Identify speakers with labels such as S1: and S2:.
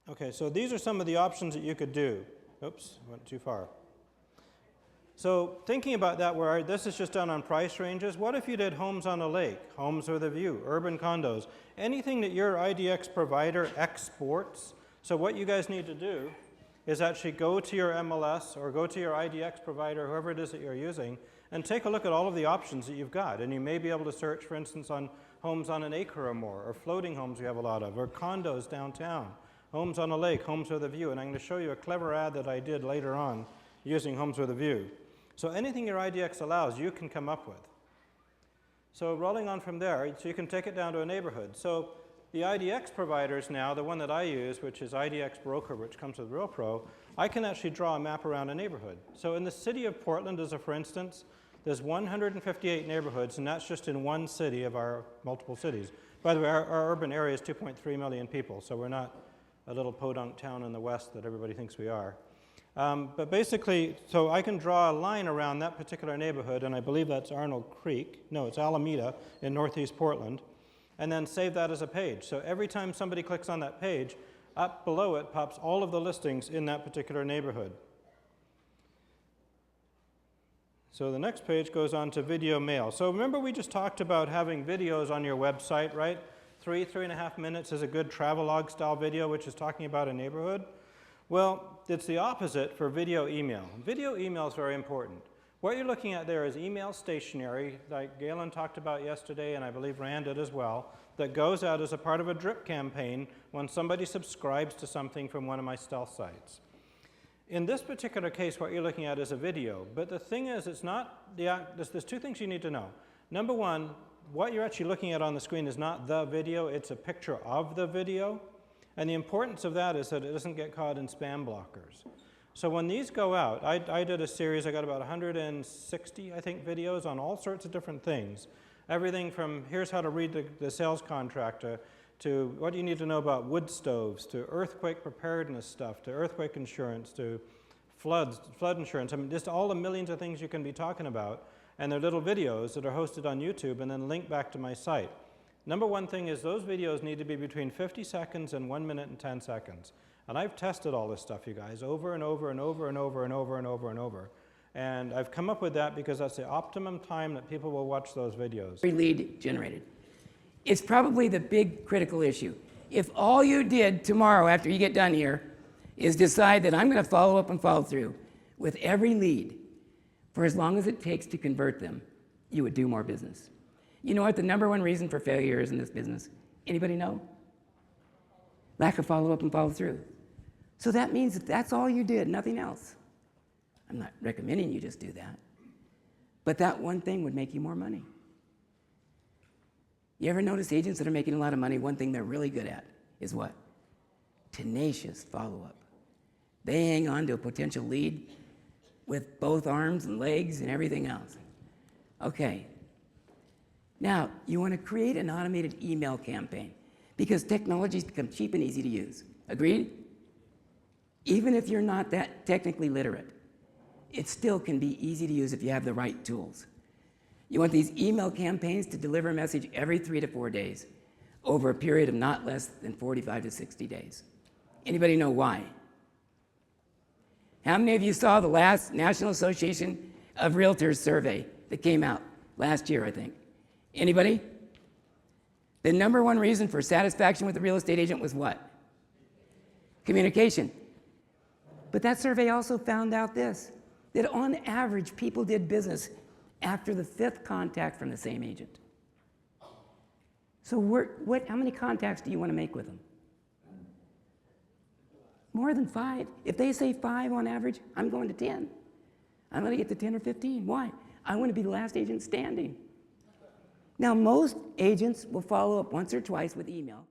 S1: Okay, so these are some of the options that you could do. Oops, went too far. So thinking about that, where this is just done on price ranges, what if you did homes on a lake, homes with a view, urban condos, anything that your IDX provider exports? So what you guys need to do is actually go to your MLS or go to your IDX provider, whoever it is that you're using, and take a look at all of the options that you've got. And you may be able to search, for instance, on homes on an acre or more, or floating homes we have a lot of, or condos downtown, homes on a lake, homes with a view. And I'm going to show you a clever ad that I did later on using homes with a view. So anything your IDX allows, you can come up with. So rolling on from there, so you can take it down to a neighborhood. So the IDX providers now, the one that I use, which is IDX Broker, which comes with RealPro, I can actually draw a map around a neighborhood. So in the city of Portland, as a for instance, there's 158 neighborhoods, and that's just in one city of our multiple cities. By the way, our urban area is 2.3 million people, so we're not a little podunk town in the west that everybody thinks we are. But basically, so I can draw a line around that particular neighborhood, and I believe that's Arnold Creek. No, it's Alameda in northeast Portland, and then save that as a page. So every time somebody clicks on that page, up below it pops all of the listings in that particular neighborhood. So the next page goes on to video mail. So remember we just talked about having videos on your website, right? 3.5 minutes is a good travelogue style video, which is talking about a neighborhood. Well, it's the opposite for video email. Video email is very important. What you're looking at there is email stationery, like Galen talked about yesterday, and I believe Rand did as well, that goes out as a part of a drip campaign when somebody subscribes to something from one of my stealth sites. In this particular case, what you're looking at is a video. But the thing is, it's not there's two things you need to know. Number one, what you're actually looking at on the screen is not the video, it's a picture of the video. And the importance of that is that it doesn't get caught in spam blockers. So when these go out, I did a series, I got about 160, I think, videos on all sorts of different things. Everything from here's how to read the sales contract, to what you need to know about wood stoves, to earthquake preparedness stuff, to earthquake insurance, to flood insurance. I mean, just all the millions of things you can be talking about. And they're little videos that are hosted on YouTube and then linked back to my site. Number one thing is those videos need to be between 50 seconds and 1 minute and 10 seconds. And I've tested all this stuff, you guys, over and over and over and over and over and over and over. And I've come up with that because that's the optimum time that people will watch those videos.
S2: Lead generated. It's probably the big critical issue. If all you did tomorrow after you get done here is decide that I'm going to follow up and follow through with every lead for as long as it takes to convert them, you would do more business. You know what the number one reason for failure is in this business? Anybody know? Lack of follow up and follow through. So that means that that's all you did, nothing else. I'm not recommending you just do that. But that one thing would make you more money. You ever notice agents that are making a lot of money, one thing they're really good at is what? Tenacious follow-up. They hang on to a potential lead with both arms and legs and everything else. Okay. Now, you want to create an automated email campaign because technology's become cheap and easy to use. Agreed? Even if you're not that technically literate, it still can be easy to use if you have the right tools. You want these email campaigns to deliver a message every 3 to 4 days over a period of not less than 45 to 60 days. Anybody know why? How many of you saw the last National Association of Realtors survey that came out last year, I think? Anybody? The number one reason for satisfaction with a real estate agent was what? Communication. But that survey also found out this, that on average, people did business after the 5th contact from the same agent. So how many contacts do you want to make with them? More than 5. If they say 5 on average, I'm going to 10. I'm going to get to 10 or 15. Why? I want to be the last agent standing. Now, most agents will follow up once or twice with email.